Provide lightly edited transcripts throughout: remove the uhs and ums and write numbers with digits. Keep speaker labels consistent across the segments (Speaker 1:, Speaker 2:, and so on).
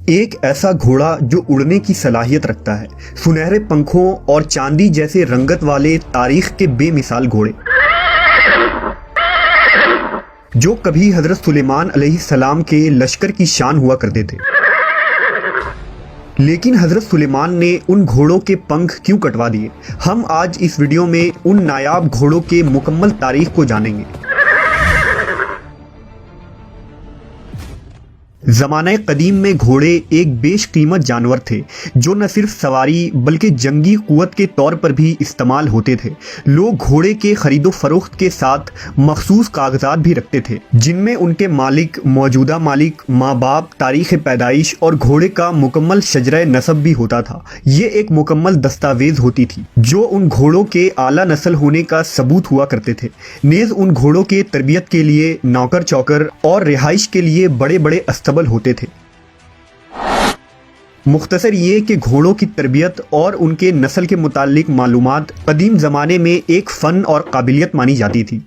Speaker 1: ایک ایسا گھوڑا جو اڑنے کی صلاحیت رکھتا ہے، سنہرے پنکھوں اور چاندی جیسے رنگت والے تاریخ کے بے مثال گھوڑے، جو کبھی حضرت سلیمان علیہ السلام کے لشکر کی شان ہوا کرتے تھے۔ لیکن حضرت سلیمان نے ان گھوڑوں کے پنکھ کیوں کٹوا دیے؟ ہم آج اس ویڈیو میں ان نایاب گھوڑوں کے مکمل تاریخ کو جانیں گے۔ زمانہ قدیم میں گھوڑے ایک بیش قیمت جانور تھے جو نہ صرف سواری بلکہ جنگی قوت کے طور پر بھی استعمال ہوتے تھے۔ لوگ گھوڑے کے خرید و فروخت کے ساتھ مخصوص کاغذات بھی رکھتے تھے جن میں ان کے مالک، موجودہ مالک، ماں باپ، تاریخ پیدائش اور گھوڑے کا مکمل شجرہ نسب بھی ہوتا تھا۔ یہ ایک مکمل دستاویز ہوتی تھی جو ان گھوڑوں کے اعلیٰ نسل ہونے کا ثبوت ہوا کرتے تھے۔ نیز ان گھوڑوں کے تربیت کے لیے نوکر چوکر اور رہائش کے لیے بڑے بڑے استبل ہوتے تھے۔ مختصر یہ کہ گھوڑوں کی تربیت اور ان کے نسل کے متعلق معلومات قدیم زمانے میں ایک فن اور قابلیت مانی جاتی تھی۔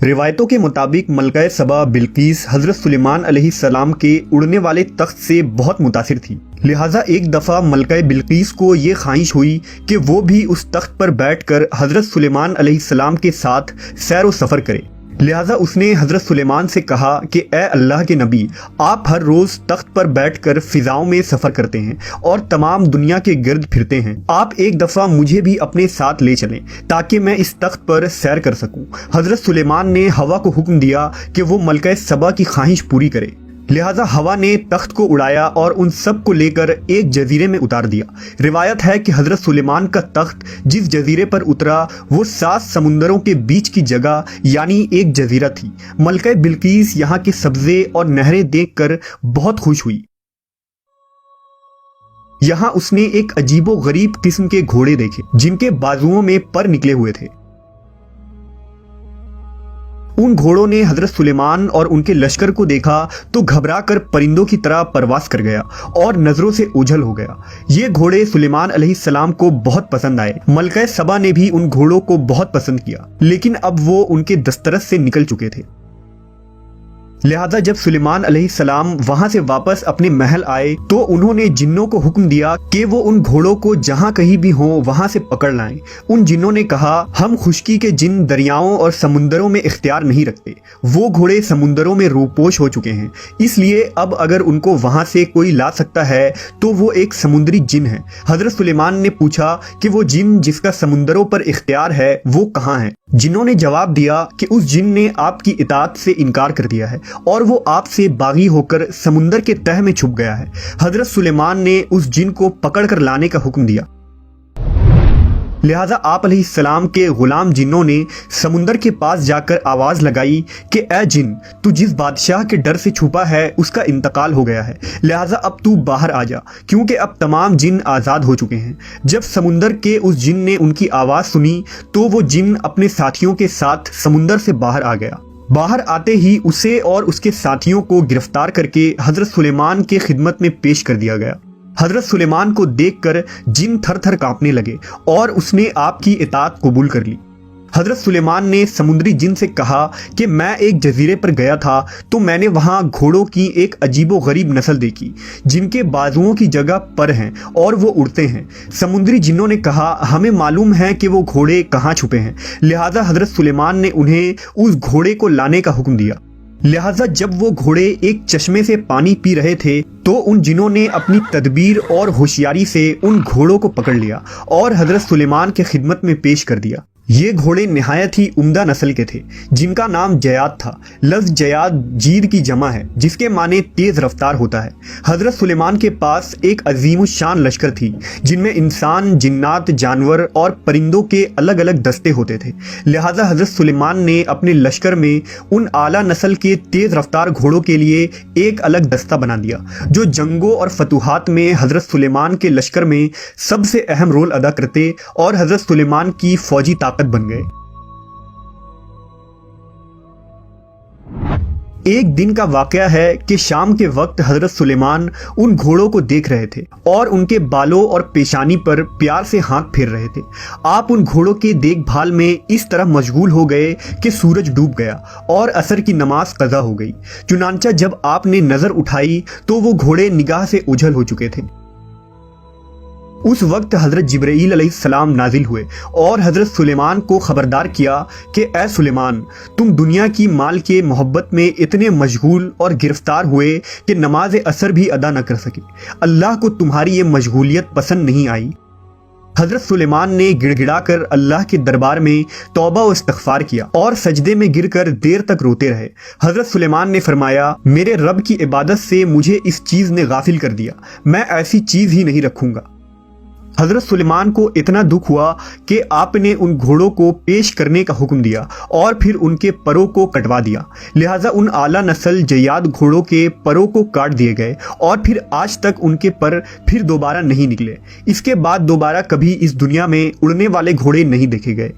Speaker 1: روایتوں کے مطابق ملکہ سبا بلقیس حضرت سلیمان علیہ السلام کے اڑنے والے تخت سے بہت متاثر تھی، لہٰذا ایک دفعہ ملکہ بلقیس کو یہ خواہش ہوئی کہ وہ بھی اس تخت پر بیٹھ کر حضرت سلیمان علیہ السلام کے ساتھ سیر و سفر کرے۔ لہٰذا اس نے حضرت سلیمان سے کہا کہ اے اللہ کے نبی، آپ ہر روز تخت پر بیٹھ کر فضاؤں میں سفر کرتے ہیں اور تمام دنیا کے گرد پھرتے ہیں، آپ ایک دفعہ مجھے بھی اپنے ساتھ لے چلیں تاکہ میں اس تخت پر سیر کر سکوں۔ حضرت سلیمان نے ہوا کو حکم دیا کہ وہ ملکہ سبا کی خواہش پوری کرے، لہٰذا ہوا نے تخت کو اڑایا اور ان سب کو لے کر ایک جزیرے میں اتار دیا۔ روایت ہے کہ حضرت سلیمان کا تخت جس جزیرے پر اترا وہ 7 سمندروں کے بیچ کی جگہ یعنی ایک جزیرہ تھی۔ ملکہ بلقیس یہاں کے سبزے اور نہریں دیکھ کر بہت خوش ہوئی۔ یہاں اس نے ایک عجیب و غریب قسم کے گھوڑے دیکھے جن کے بازوؤں میں پر نکلے ہوئے تھے۔ ان گھوڑوں نے حضرت سلیمان اور ان کے لشکر کو دیکھا تو گھبرا کر پرندوں کی طرح پرواز کر گیا اور نظروں سے اوجھل ہو گیا۔ یہ گھوڑے سلیمان علیہ السلام کو بہت پسند آئے۔ ملکہ سبا نے بھی ان گھوڑوں کو بہت پسند کیا، لیکن اب وہ ان کے دسترس سے نکل چکے تھے۔ لہٰذا جب سلیمان علیہ السلام وہاں سے واپس اپنے محل آئے تو انہوں نے جنوں کو حکم دیا کہ وہ ان گھوڑوں کو جہاں کہیں بھی ہوں وہاں سے پکڑ لائیں۔ ان جنوں نے کہا، ہم خشکی کے جن دریاؤں اور سمندروں میں اختیار نہیں رکھتے، وہ گھوڑے سمندروں میں روپوش ہو چکے ہیں، اس لیے اب اگر ان کو وہاں سے کوئی لا سکتا ہے تو وہ ایک سمندری جن ہے۔ حضرت سلیمان نے پوچھا کہ وہ جن جس کا سمندروں پر اختیار ہے وہ کہاں ہے؟ جنوں نے جواب دیا کہ اس جن نے آپ کی اطاعت سے انکار کر دیا ہے اور وہ آپ سے باغی ہو کر سمندر کے تہہ میں چھپ گیا ہے۔ حضرت سلیمان نے اس جن کو پکڑ کر لانے کا حکم دیا۔ لہٰذا آپ علیہ السلام کے غلام جنوں نے سمندر کے پاس جا کر آواز لگائی کہ اے جن، تو جس بادشاہ کے ڈر سے چھپا ہے اس کا انتقال ہو گیا ہے، لہٰذا اب تو باہر آ جا، کیونکہ اب تمام جن آزاد ہو چکے ہیں۔ جب سمندر کے اس جن نے ان کی آواز سنی تو وہ جن اپنے ساتھیوں کے ساتھ سمندر سے باہر آ گیا۔ باہر آتے ہی اسے اور اس کے ساتھیوں کو گرفتار کر کے حضرت سلیمان کے خدمت میں پیش کر دیا گیا۔ حضرت سلیمان کو دیکھ کر جن تھر تھر کانپنے لگے اور اس نے آپ کی اطاعت قبول کر لی۔ حضرت سلیمان نے سمندری جن سے کہا کہ میں ایک جزیرے پر گیا تھا تو میں نے وہاں گھوڑوں کی ایک عجیب و غریب نسل دیکھی جن کے بازوؤں کی جگہ پر ہیں اور وہ اڑتے ہیں۔ سمندری جنوں نے کہا، ہمیں معلوم ہے کہ وہ گھوڑے کہاں چھپے ہیں، لہٰذا حضرت سلیمان نے انہیں اس گھوڑے کو لانے کا حکم دیا۔ لہٰذا جب وہ گھوڑے ایک چشمے سے پانی پی رہے تھے تو ان جنوں نے اپنی تدبیر اور ہوشیاری سے ان گھوڑوں کو پکڑ لیا اور حضرت سلیمان کے خدمت میں پیش کر دیا۔ یہ گھوڑے نہایت ہی عمدہ نسل کے تھے جن کا نام جیاد تھا۔ لفظ جیاد جید کی جمع ہے جس کے معنی تیز رفتار ہوتا ہے۔ حضرت سلیمان کے پاس ایک عظیم الشان لشکر تھی جن میں انسان، جنات، جانور اور پرندوں کے الگ الگ دستے ہوتے تھے۔ لہٰذا حضرت سلیمان نے اپنے لشکر میں ان اعلیٰ نسل کے تیز رفتار گھوڑوں کے لیے ایک الگ دستہ بنا دیا جو جنگوں اور فتوحات میں حضرت سلیمان کے لشکر میں سب سے اہم رول ادا کرتے اور حضرت سلیمان کی فوجی طاقت بن گئے۔ ایک دن کا واقعہ ہے کہ شام کے وقت حضرت سلیمان ان گھوڑوں کو دیکھ رہے تھے اور ان کے بالوں اور پیشانی پر پیار سے ہاتھ پھیر رہے تھے۔ آپ ان گھوڑوں کے دیکھ بھال میں اس طرح مشغول ہو گئے کہ سورج ڈوب گیا اور عصر کی نماز قضا ہو گئی۔ چنانچہ جب آپ نے نظر اٹھائی تو وہ گھوڑے نگاہ سے اوجھل ہو چکے تھے۔ اس وقت حضرت جبرائیل علیہ السلام نازل ہوئے اور حضرت سلیمان کو خبردار کیا کہ اے سلیمان، تم دنیا کی مال کے محبت میں اتنے مشغول اور گرفتار ہوئے کہ نماز عصر بھی ادا نہ کر سکے۔ اللہ کو تمہاری یہ مشغولیت پسند نہیں آئی۔ حضرت سلیمان نے گڑ گڑا کر اللہ کے دربار میں توبہ و استغفار کیا اور سجدے میں گر کر دیر تک روتے رہے۔ حضرت سلیمان نے فرمایا، میرے رب کی عبادت سے مجھے اس چیز نے غافل کر دیا، میں ایسی چیز ہی نہیں رکھوں گا۔ حضرت سلیمان کو اتنا دکھ ہوا کہ آپ نے ان گھوڑوں کو پیش کرنے کا حکم دیا اور پھر ان کے پروں کو کٹوا دیا۔ لہٰذا ان اعلیٰ نسل جیاد گھوڑوں کے پروں کو کاٹ دیے گئے اور پھر آج تک ان کے پر پھر دوبارہ نہیں نکلے۔ اس کے بعد دوبارہ کبھی اس دنیا میں اڑنے والے گھوڑے نہیں دیکھے گئے۔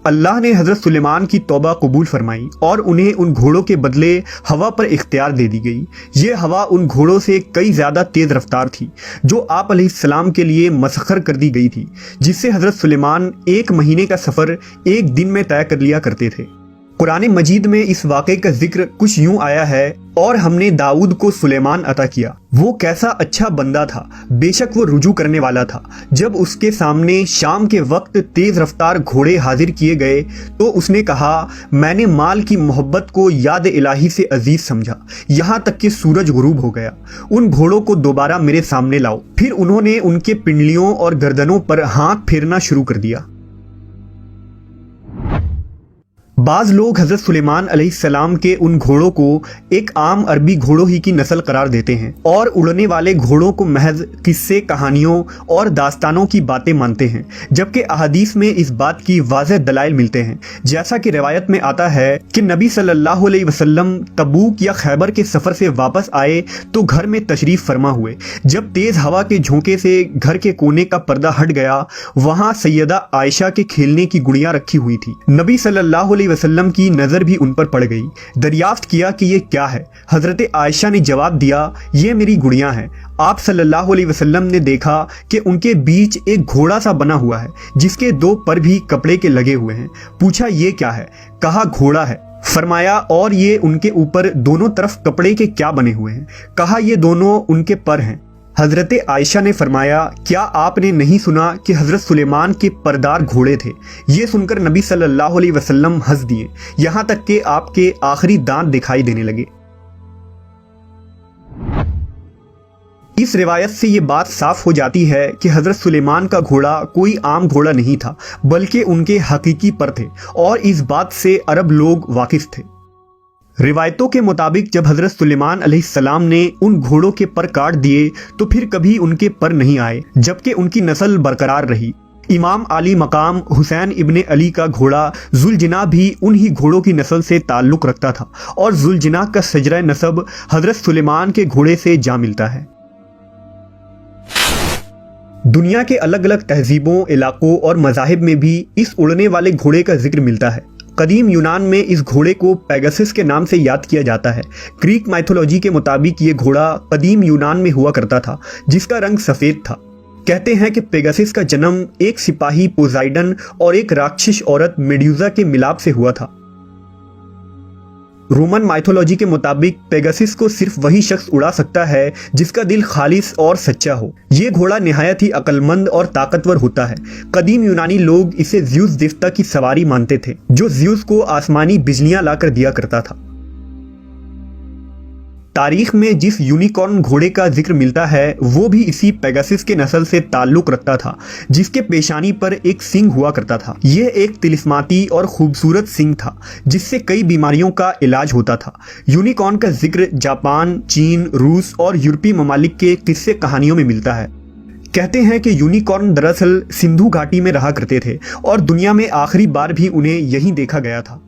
Speaker 1: اللہ نے حضرت سلیمان کی توبہ قبول فرمائی اور انہیں ان گھوڑوں کے بدلے ہوا پر اختیار دے دی گئی۔ یہ ہوا ان گھوڑوں سے کئی زیادہ تیز رفتار تھی جو آپ علیہ السلام کے لیے مسخر کر دی گئی تھی، جس سے حضرت سلیمان 1 مہینے کا سفر 1 دن میں طے کر لیا کرتے تھے۔ قرآن مجید میں اس واقعے کا ذکر کچھ یوں آیا ہے، اور ہم نے داؤد کو سلیمان عطا کیا، وہ کیسا اچھا بندہ تھا، بے شک وہ رجوع کرنے والا تھا۔ جب اس کے سامنے شام کے وقت تیز رفتار گھوڑے حاضر کیے گئے تو اس نے کہا، میں نے مال کی محبت کو یاد الہی سے عزیز سمجھا، یہاں تک کہ سورج غروب ہو گیا۔ ان گھوڑوں کو دوبارہ میرے سامنے لاؤ۔ پھر انہوں نے ان کے پنڈلیوں اور گردنوں پر ہاتھ پھیرنا شروع کر دیا۔ بعض لوگ حضرت سلیمان علیہ السلام کے ان گھوڑوں کو ایک عام عربی گھوڑوں ہی کی نسل قرار دیتے ہیں اور اڑنے والے گھوڑوں کو محض قصے، کہانیوں اور داستانوں کی باتیں مانتے ہیں، جبکہ احادیث میں اس بات کی واضح دلائل ملتے ہیں۔ جیسا کہ روایت میں آتا ہے کہ نبی صلی اللہ علیہ وسلم تبوک یا خیبر کے سفر سے واپس آئے تو گھر میں تشریف فرما ہوئے۔ جب تیز ہوا کے جھونکے سے گھر کے کونے کا پردہ ہٹ گیا، وہاں سیدہ عائشہ کے کھیلنے کی گڑیاں رکھی ہوئی تھی۔ نبی صلی اللہ علیہ وسلم کی نظر بھی ان پر پڑ گئی۔ دریافت کیا کہ یہ کیا ہے؟ حضرت عائشہ نے جواب دیا، یہ میری گڑیاں ہیں۔ آپ صلی اللہ علیہ وسلم نے دیکھا کہ ان کے بیچ ایک گھوڑا سا بنا ہوا ہے جس کے 2 پر بھی کپڑے کے لگے ہوئے ہیں۔ پوچھا، یہ کیا ہے؟ کہا، گھوڑا ہے۔ فرمایا، اور یہ ان کے اوپر دونوں طرف کپڑے کے کیا بنے ہوئے ہیں؟ کہا، یہ دونوں ان کے پر ہیں۔ حضرت عائشہ نے فرمایا، کیا آپ نے نہیں سنا کہ حضرت سلیمان کے پردار گھوڑے تھے؟ یہ سن کر نبی صلی اللہ علیہ وسلم ہنس دیے، یہاں تک کہ آپ کے آخری دانت دکھائی دینے لگے۔ اس روایت سے یہ بات صاف ہو جاتی ہے کہ حضرت سلیمان کا گھوڑا کوئی عام گھوڑا نہیں تھا، بلکہ ان کے حقیقی پر تھے، اور اس بات سے عرب لوگ واقف تھے۔ روایتوں کے مطابق جب حضرت سلیمان علیہ السلام نے ان گھوڑوں کے پر کاٹ دیے تو پھر کبھی ان کے پر نہیں آئے، جبکہ ان کی نسل برقرار رہی۔ امام علی مقام حسین ابن علی کا گھوڑا ذوالجناح بھی انہی گھوڑوں کی نسل سے تعلق رکھتا تھا، اور ذوالجناح کا شجرہ نسب حضرت سلیمان کے گھوڑے سے جا ملتا ہے۔ دنیا کے الگ الگ تہذیبوں، علاقوں اور مذاہب میں بھی اس اڑنے والے گھوڑے کا ذکر ملتا ہے۔ قدیم یونان میں اس گھوڑے کو پیگسس کے نام سے یاد کیا جاتا ہے۔ گریک مائتھولوجی کے مطابق یہ گھوڑا قدیم یونان میں ہوا کرتا تھا، جس کا رنگ سفید تھا۔ کہتے ہیں کہ پیگسس کا جنم ایک سپاہی پوزائڈن اور ایک راکشش عورت میڈیوزا کے ملاپ سے ہوا تھا۔ رومن مائتھولوجی کے مطابق پیگسس کو صرف وہی شخص اڑا سکتا ہے جس کا دل خالص اور سچا ہو۔ یہ گھوڑا نہایت ہی عقل مند اور طاقتور ہوتا ہے۔ قدیم یونانی لوگ اسے زیوس دیوتا کی سواری مانتے تھے، جو زیوس کو آسمانی بجلیاں لا کر دیا کرتا تھا۔ تاریخ میں جس یونیکارن گھوڑے کا ذکر ملتا ہے وہ بھی اسی پیگسس کے نسل سے تعلق رکھتا تھا، جس کے پیشانی پر ایک سنگ ہوا کرتا تھا۔ یہ ایک طلسماتی اور خوبصورت سنگ تھا جس سے کئی بیماریوں کا علاج ہوتا تھا۔ یونیکارن کا ذکر جاپان، چین، روس اور یورپی ممالک کے قصے کہانیوں میں ملتا ہے۔ کہتے ہیں کہ یونیکارن دراصل سندھو گھاٹی میں رہا کرتے تھے اور دنیا میں آخری بار بھی انہیں یہیں دیکھا گیا تھا۔